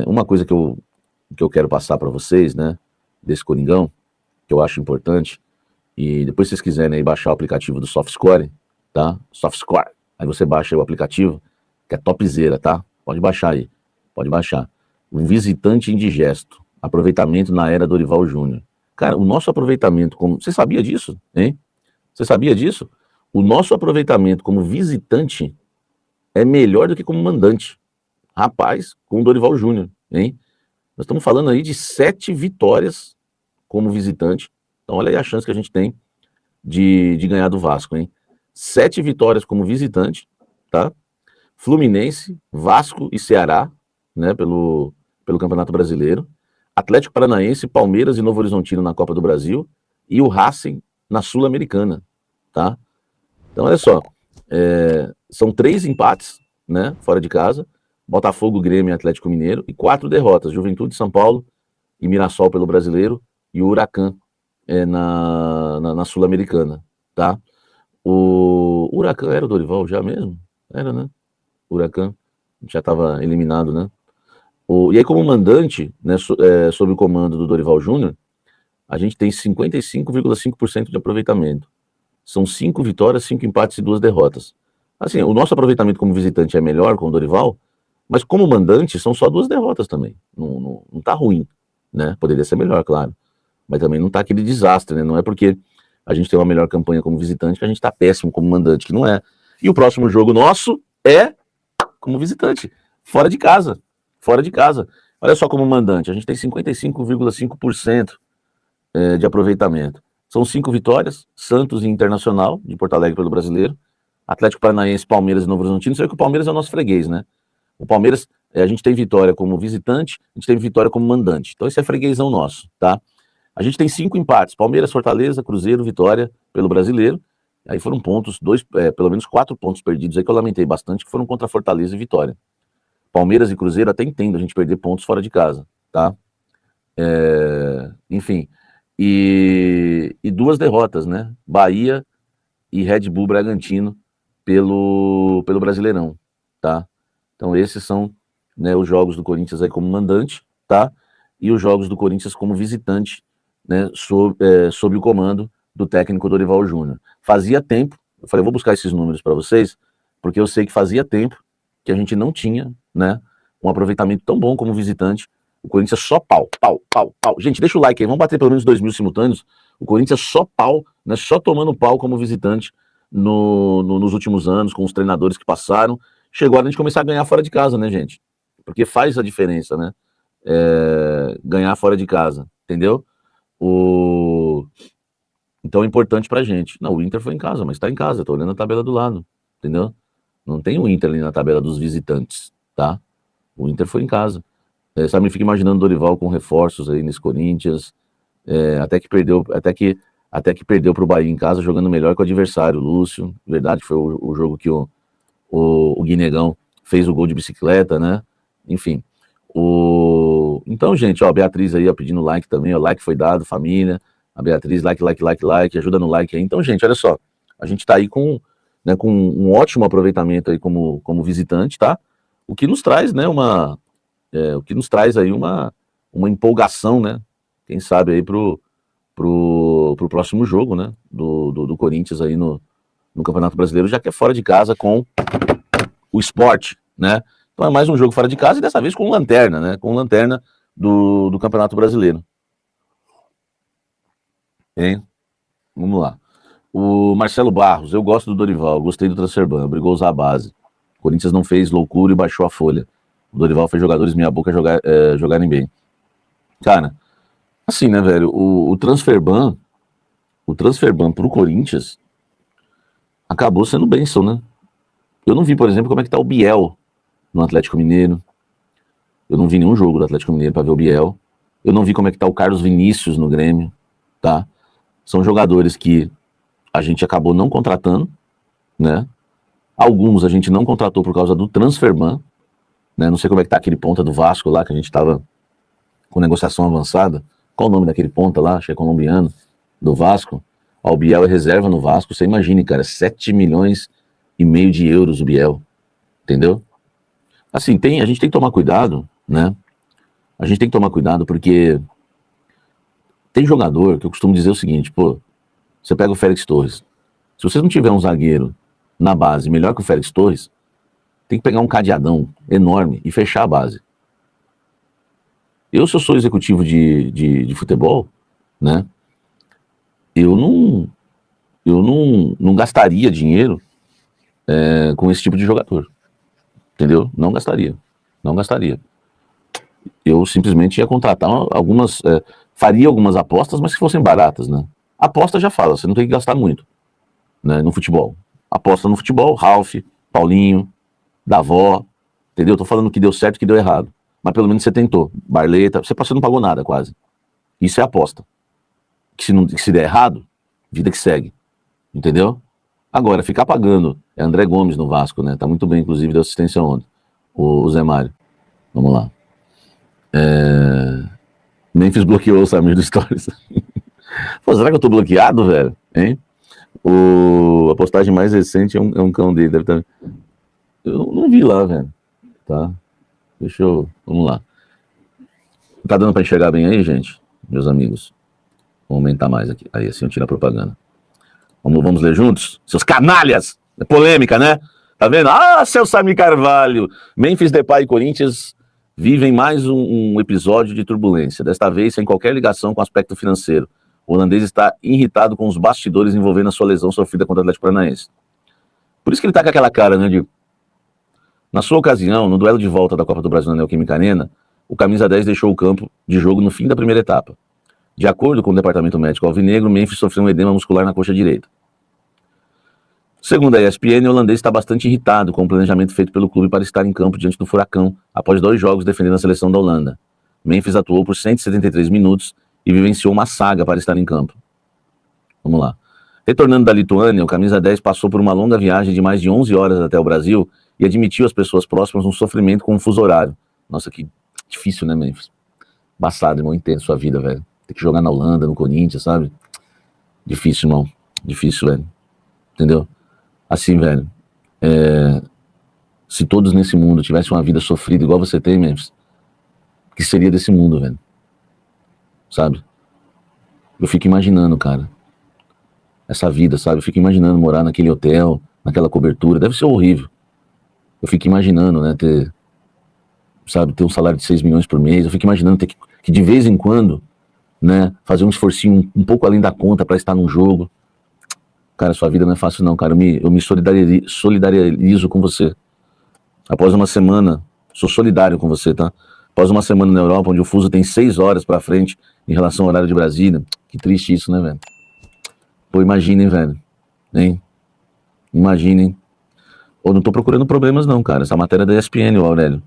Uma coisa que eu quero passar para vocês, né, desse Coringão, que eu acho importante, e depois se vocês quiserem aí baixar o aplicativo do SoftScore, tá? SoftScore. Aí você baixa aí o aplicativo, que é topzera, tá? Pode baixar aí, pode baixar. Um visitante indigesto, aproveitamento na era Dorival Júnior. Cara, o nosso aproveitamento como... Você sabia disso, hein? Você sabia disso? O nosso aproveitamento como visitante é melhor do que como mandante. Rapaz, com o Dorival Júnior, hein? Nós estamos falando aí de 7 vitórias como visitante. Então olha aí a chance que a gente tem de ganhar do Vasco, hein? 7 vitórias como visitante, tá? Fluminense, Vasco e Ceará, né, pelo Campeonato Brasileiro. Atlético Paranaense, Palmeiras e Novo Horizontino na Copa do Brasil. E o Racing na Sul-Americana, tá? Então olha só, são 3 empates, né, fora de casa. Botafogo, Grêmio e Atlético Mineiro. E 4 derrotas, Juventude, São Paulo e Mirassol pelo Brasileiro. E o Huracan na Sul-Americana, tá? O Huracan era o Dorival já mesmo? Era, né? O Huracan já estava eliminado, né? E aí, como mandante, né, sob o comando do Dorival Júnior, a gente tem 55,5% de aproveitamento. São 5 vitórias, 5 empates e 2 derrotas. Assim, o nosso aproveitamento como visitante é melhor com o Dorival, mas como mandante são só 2 derrotas também. Não tá ruim, né? Poderia ser melhor, claro. Mas também não tá aquele desastre, né? Não é porque a gente tem uma melhor campanha como visitante que a gente tá péssimo como mandante, que não é. E o próximo jogo nosso é como visitante, fora de casa. Fora de casa. Olha só como mandante, a gente tem 55,5% de aproveitamento. São 5 vitórias, Santos e Internacional, de Porto Alegre pelo Brasileiro, Atlético Paranaense, Palmeiras e Novo Horizontino. Você vê que o Palmeiras é o nosso freguês, né? O Palmeiras, a gente tem vitória como visitante, a gente tem vitória como mandante. Então esse é freguesão nosso, tá? A gente tem 5 empates, Palmeiras, Fortaleza, Cruzeiro, Vitória pelo Brasileiro. Aí foram pontos, pelo menos 4 pontos perdidos aí que eu lamentei bastante, que foram contra Fortaleza e Vitória. Palmeiras e Cruzeiro até entendo a gente perder pontos fora de casa, tá? Enfim, e 2 derrotas, né? Bahia e Red Bull Bragantino pelo Brasileirão, tá? Então esses são, né, os jogos do Corinthians aí como mandante, tá? E os jogos do Corinthians como visitante, né, sob o comando do técnico Dorival Júnior. Fazia tempo, eu falei, vou buscar esses números para vocês, porque eu sei que fazia tempo que a gente não tinha, né, um aproveitamento tão bom como visitante. O Corinthians só pau. Gente, deixa o like aí, vamos bater pelo menos 2.000 simultâneos. O Corinthians só pau, né, só tomando pau como visitante nos últimos anos, com os treinadores que passaram. Chegou a gente começar a ganhar fora de casa, né, gente? Porque faz a diferença, né? Ganhar fora de casa, entendeu? Então é importante pra gente. Não, o Inter foi em casa, mas tá em casa, tô olhando a tabela do lado, entendeu? Não tem o Inter ali na tabela dos visitantes, tá? O Inter foi em casa. Sabe, me fica imaginando o Dorival com reforços aí nesse Corinthians, até que perdeu pro Bahia em casa, jogando melhor que o adversário, o Lúcio. Verdade que foi o jogo que o Guinegão fez o gol de bicicleta, né? Enfim. Então, gente, ó, a Beatriz aí, ó, pedindo like também, ó, like foi dado, família. A Beatriz, like, ajuda no like aí. Então, gente, olha só, a gente tá aí com um ótimo aproveitamento aí como visitante, tá? O que nos traz, né, uma empolgação, né? Quem sabe aí pro próximo jogo, né? Do Corinthians aí no Campeonato Brasileiro, já que é fora de casa com o Sport, né? Então é mais um jogo fora de casa e dessa vez com lanterna, né? Com lanterna do Campeonato Brasileiro. Hein? Vamos lá. O Marcelo Barros, eu gosto do Dorival, gostei do Transferban, obrigou a usar a base. O Corinthians não fez loucura e baixou a folha. O Dorival fez jogadores meia boca jogarem bem. Cara, assim, né, velho, o Transferban pro Corinthians acabou sendo bênção, né? Eu não vi, por exemplo, como é que tá o Biel no Atlético Mineiro. Eu não vi nenhum jogo do Atlético Mineiro pra ver o Biel. Eu não vi como é que tá o Carlos Vinícius no Grêmio, tá? São jogadores que a gente acabou não contratando, né? Alguns a gente não contratou por causa do Transferban, né? Não sei como é que tá aquele ponta do Vasco lá, que a gente tava com negociação avançada. Qual o nome daquele ponta lá? Acho que é colombiano, do Vasco. Ó, o Biel é reserva no Vasco. Você imagine, cara, 7,5 milhões de euros o Biel, entendeu? Assim, a gente tem que tomar cuidado, né? A gente tem que tomar cuidado porque tem jogador que eu costumo dizer o seguinte, pô, você pega o Félix Torres, se você não tiver um zagueiro na base melhor que o Félix Torres, tem que pegar um cadeadão enorme e fechar a base. Se eu sou executivo de futebol, né, eu não gastaria dinheiro com esse tipo de jogador, entendeu? Não gastaria. Eu simplesmente ia contratar faria algumas apostas, mas que fossem baratas, né? Aposta já fala, você não tem que gastar muito, né, no futebol. Aposta no futebol, Ralf, Paulinho, Davó, entendeu? Tô falando que deu certo e que deu errado. Mas pelo menos você tentou. Barleta, você não pagou nada quase. Isso é aposta. Que se der errado, vida que segue. Entendeu? Agora, ficar pagando. É André Gomes no Vasco, né? Tá muito bem, inclusive, deu assistência ontem. O Zé Mário. Vamos lá. Memphis bloqueou o Samir do Stories. Pô, será que eu tô bloqueado, velho? Hein? A postagem mais recente é um cão dele. Deve estar... Eu não vi lá, velho. Tá? Deixa eu... Vamos lá. Tá dando pra enxergar bem aí, gente? Meus amigos. Vou aumentar mais aqui. Aí, assim eu tiro a propaganda. Vamos ler juntos? Seus canalhas! É polêmica, né? Tá vendo? Ah, seu Samir Carvalho! Memphis Depay e Corinthians vivem mais um episódio de turbulência. Desta vez, sem qualquer ligação com o aspecto financeiro. O holandês está irritado com os bastidores envolvendo a sua lesão sofrida contra o Atlético Paranaense. Por isso que ele tá com aquela cara, né, de... Na sua ocasião, no duelo de volta da Copa do Brasil na Neoquímica Arena, o camisa 10 deixou o campo de jogo no fim da primeira etapa. De acordo com o departamento médico alvinegro, Memphis sofreu um edema muscular na coxa direita. Segundo a ESPN, o holandês está bastante irritado com o planejamento feito pelo clube para estar em campo diante do Furacão, após 2 jogos defendendo a seleção da Holanda. Memphis atuou por 173 minutos e vivenciou uma saga para estar em campo. Vamos lá. Retornando da Lituânia, o camisa 10 passou por uma longa viagem de mais de 11 horas até o Brasil e admitiu às pessoas próximas um sofrimento com o fuso horário. Nossa, que difícil, né, Memphis? Embaçado, irmão, entendo sua vida, velho. Tem que jogar na Holanda, no Corinthians, sabe? Difícil, irmão. Difícil, velho. Entendeu? Assim, velho. Se todos nesse mundo tivessem uma vida sofrida igual você tem, Memphis, o que seria desse mundo, velho? Sabe? Eu fico imaginando, cara, essa vida, sabe? Eu fico imaginando morar naquele hotel, naquela cobertura. Deve ser horrível. Eu fico imaginando, né, ter um salário de 6 milhões por mês. Eu fico imaginando ter que de vez em quando, né, fazer um esforcinho um pouco além da conta para estar num jogo. Cara, sua vida não é fácil não, cara. Eu me solidarizo com você. Após uma semana, sou solidário com você, tá? Após uma semana na Europa, onde o fuso tem 6 horas pra frente em relação ao horário de Brasília. Que triste isso, né, velho? Pô, imaginem, velho. Hein? Imaginem. Eu não tô procurando problemas não, cara. Essa matéria é da ESPN, o Aurélio.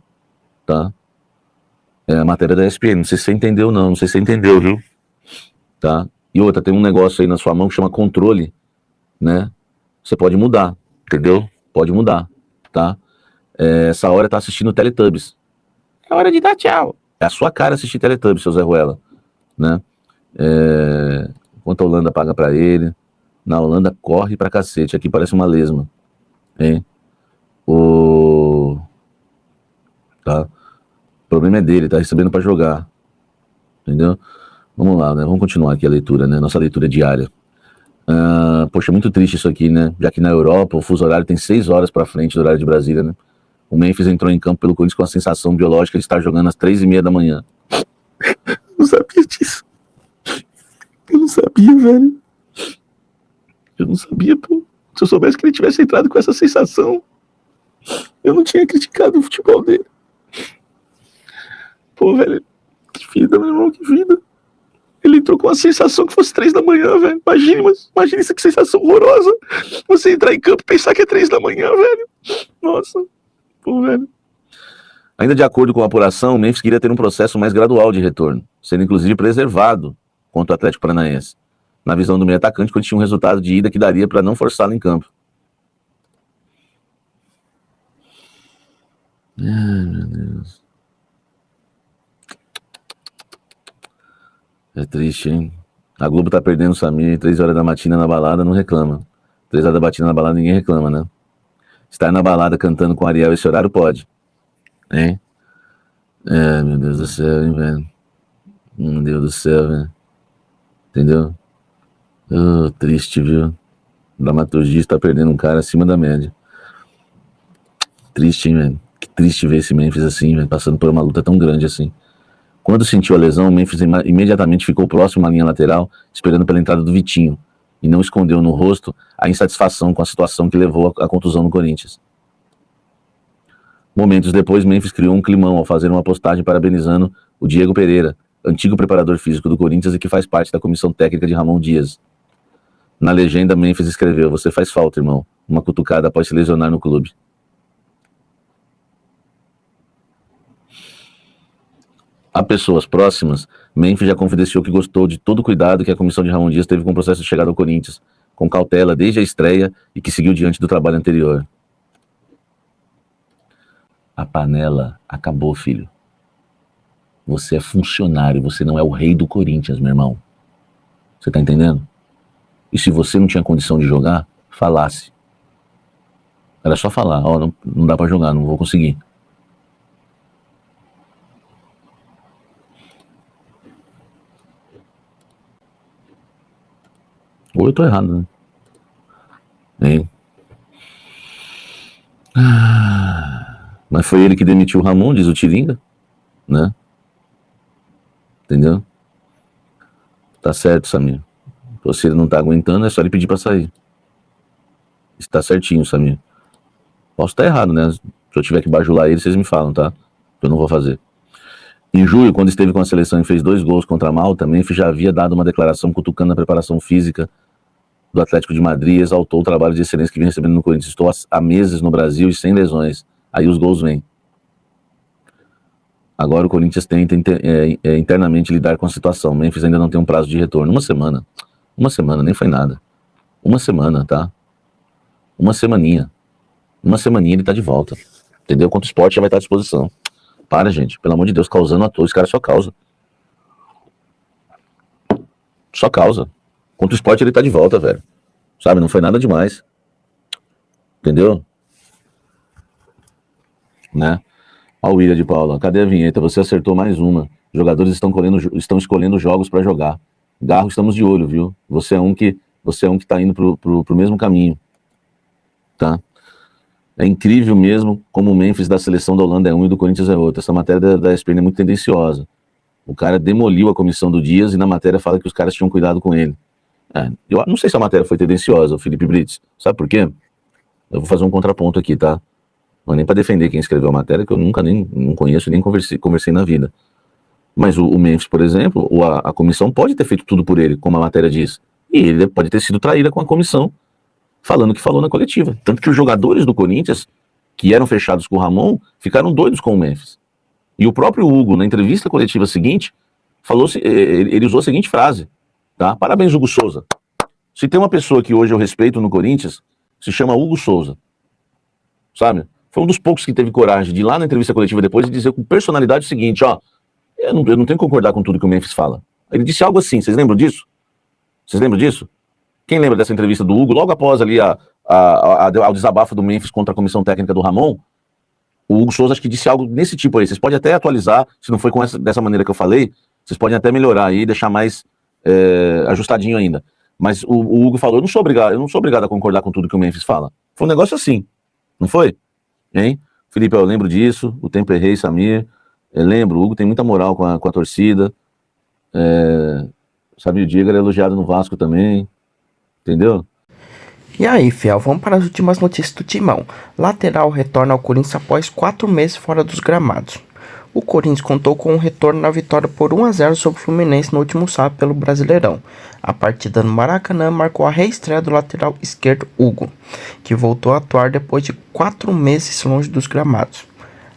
Tá? É a matéria da ESPN. Não sei se você entendeu, não. Não sei se você entendeu, viu? Tá? E outra, tem um negócio aí na sua mão que chama controle, né? Você pode mudar, entendeu? Pode mudar, tá? Essa hora tá assistindo Teletubbies. É hora de dar tchau. É a sua cara assistir Teletubbies, seu Zé Ruela, né? Enquanto a Holanda paga pra ele, na Holanda corre pra cacete. Aqui parece uma lesma, hein? Tá? O problema é dele, tá recebendo pra jogar, entendeu? Vamos lá, né? Vamos continuar aqui a leitura, né? Nossa leitura diária. Poxa, muito triste isso aqui, né? Já que na Europa o fuso horário tem 6 horas pra frente do horário de Brasília, né? O Memphis entrou em campo pelo Corinthians com a sensação biológica de estar jogando às 3h30 da manhã. Eu não sabia disso. Eu não sabia, velho. Eu não sabia, pô. Se eu soubesse que ele tivesse entrado com essa sensação, eu não tinha criticado o futebol dele. Pô, velho, que vida, meu irmão, que vida. Ele entrou com a sensação que fosse 3 da manhã, velho. Imagine isso, que sensação horrorosa. Você entrar em campo e pensar que é 3 da manhã, velho. Nossa, pô, velho. Ainda de acordo com a apuração, o Memphis queria ter um processo mais gradual de retorno, sendo inclusive preservado contra o Atlético Paranaense. Na visão do meio atacante, quando tinha um resultado de ida que daria para não forçá-lo em campo. Ai, meu Deus. É triste, hein? A Globo tá perdendo o Samir, 3 horas da matina na balada, não reclama. 3 horas da matina na balada, ninguém reclama, né? Estar na balada cantando com Ariel esse horário pode. Hein? É, meu Deus do céu, hein, velho. Meu Deus do céu, velho. Entendeu? Triste, viu? O dramaturgista tá perdendo um cara acima da média. Triste, hein, velho? Que triste ver esse Memphis assim, velho, passando por uma luta tão grande assim. Quando sentiu a lesão, o Memphis imediatamente ficou próximo à linha lateral, esperando pela entrada do Vitinho, e não escondeu no rosto a insatisfação com a situação que levou à contusão no Corinthians. Momentos depois, Memphis criou um climão ao fazer uma postagem parabenizando o Diego Pereira, antigo preparador físico do Corinthians e que faz parte da comissão técnica de Ramon Dias. Na legenda, Memphis escreveu: "Você faz falta, irmão." Uma cutucada após se lesionar no clube. A pessoas próximas, Memphis já confidenciou que gostou de todo o cuidado que a comissão de Ramon Dias teve com o processo de chegada ao Corinthians, com cautela desde a estreia e que seguiu diante do trabalho anterior. A panela acabou, filho. Você é funcionário, você não é o rei do Corinthians, meu irmão. Você tá entendendo? E se você não tinha condição de jogar, falasse. Era só falar: ó, não dá pra jogar, não vou conseguir. Ou eu tô errado, né? Hein? Mas foi ele que demitiu o Ramon, diz o Tiringa, né? Entendeu? Tá certo, Samir. Se ele não tá aguentando, é só ele pedir pra sair. Está certinho, Samir. Posso estar errado, né? Se eu tiver que bajular ele, vocês me falam, tá? Eu não vou fazer. Em julho, quando esteve com a seleção e fez 2 gols contra a Malta, Memphis já havia dado uma declaração cutucando a preparação física do Atlético de Madrid e exaltou o trabalho de excelência que vem recebendo no Corinthians. Estou há meses no Brasil e sem lesões. Aí os gols vêm. Agora o Corinthians tenta internamente lidar com a situação. Memphis ainda não tem um prazo de retorno. Uma semana, nem foi nada. Uma semana, tá? Uma semaninha ele tá de volta. Entendeu? Contra o Sport já vai estar à disposição. Para, gente. Pelo amor de Deus, causando à toa. Esse cara só causa. Só causa. Contra o Sport ele tá de volta, velho. Sabe? Não foi nada demais. Entendeu? Né? Ó, o William de Paula. Cadê a vinheta? Você acertou mais uma. Jogadores estão escolhendo jogos pra jogar. Garro, estamos de olho, viu? Você é um que tá indo pro mesmo caminho. Tá? É incrível mesmo como o Memphis da seleção da Holanda é um e do Corinthians é outro. Essa matéria da ESPN é muito tendenciosa. O cara demoliu a comissão do Dias e na matéria fala que os caras tinham cuidado com ele. Eu não sei se a matéria foi tendenciosa, Felipe Brits. Sabe por quê? Eu vou fazer um contraponto aqui, tá? Não é nem pra defender quem escreveu a matéria, que eu nunca não conheço nem conversei na vida. Mas o Memphis, por exemplo, a comissão pode ter feito tudo por ele, como a matéria diz. E ele pode ter sido traíra com a comissão, falando o que falou na coletiva. Tanto que os jogadores do Corinthians, que eram fechados com o Ramon, ficaram doidos com o Memphis. E o próprio Hugo, na entrevista coletiva seguinte, ele usou a seguinte frase, tá? Parabéns, Hugo Souza. Se tem uma pessoa que hoje eu respeito no Corinthians, se chama Hugo Souza. Sabe? Foi um dos poucos que teve coragem de ir lá na entrevista coletiva depois e dizer com personalidade o seguinte, ó, eu não tenho que concordar com tudo que o Memphis fala. Ele disse algo assim, vocês lembram disso? Vocês lembram disso? Quem lembra dessa entrevista do Hugo, logo após ali ao desabafo do Memphis contra a comissão técnica do Ramon, o Hugo Souza acho que disse algo nesse tipo aí. Vocês podem até atualizar, se não foi dessa maneira que eu falei, vocês podem até melhorar aí e deixar mais ajustadinho ainda. Mas o Hugo falou, eu não sou obrigado a concordar com tudo que o Memphis fala. Foi um negócio assim, não foi? Hein? Felipe, eu lembro disso, o tempo errei, Samir. Lembro, o Hugo tem muita moral com a torcida. Sabe, o Diego era elogiado no Vasco também. Entendeu? E aí, fiel, vamos para as últimas notícias do Timão. Lateral retorna ao Corinthians após 4 meses fora dos gramados. O Corinthians contou com um retorno na vitória por 1-0 sobre o Fluminense no último sábado pelo Brasileirão. A partida no Maracanã marcou a reestreia do lateral esquerdo Hugo, que voltou a atuar depois de 4 meses longe dos gramados.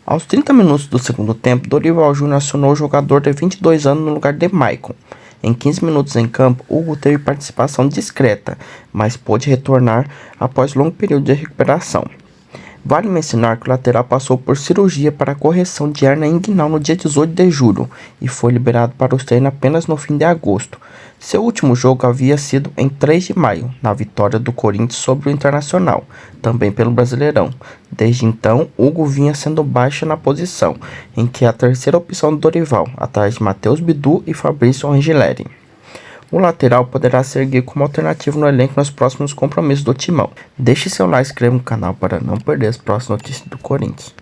Aos 30 minutos do segundo tempo, Dorival Júnior acionou o jogador de 22 anos no lugar de Maicon. Em 15 minutos em campo, Hugo teve participação discreta, mas pôde retornar após longo período de recuperação. Vale mencionar que o lateral passou por cirurgia para correção de hérnia inguinal no dia 18 de julho e foi liberado para os treinos apenas no fim de agosto. Seu último jogo havia sido em 3 de maio, na vitória do Corinthians sobre o Internacional, também pelo Brasileirão. Desde então, Hugo vinha sendo baixa na posição, em que é a terceira opção do Dorival, atrás de Matheus Bidu e Fabrício Angeleri. O lateral poderá seguir como alternativa no elenco nos próximos compromissos do Timão. Deixe seu like e se inscreva no canal para não perder as próximas notícias do Corinthians.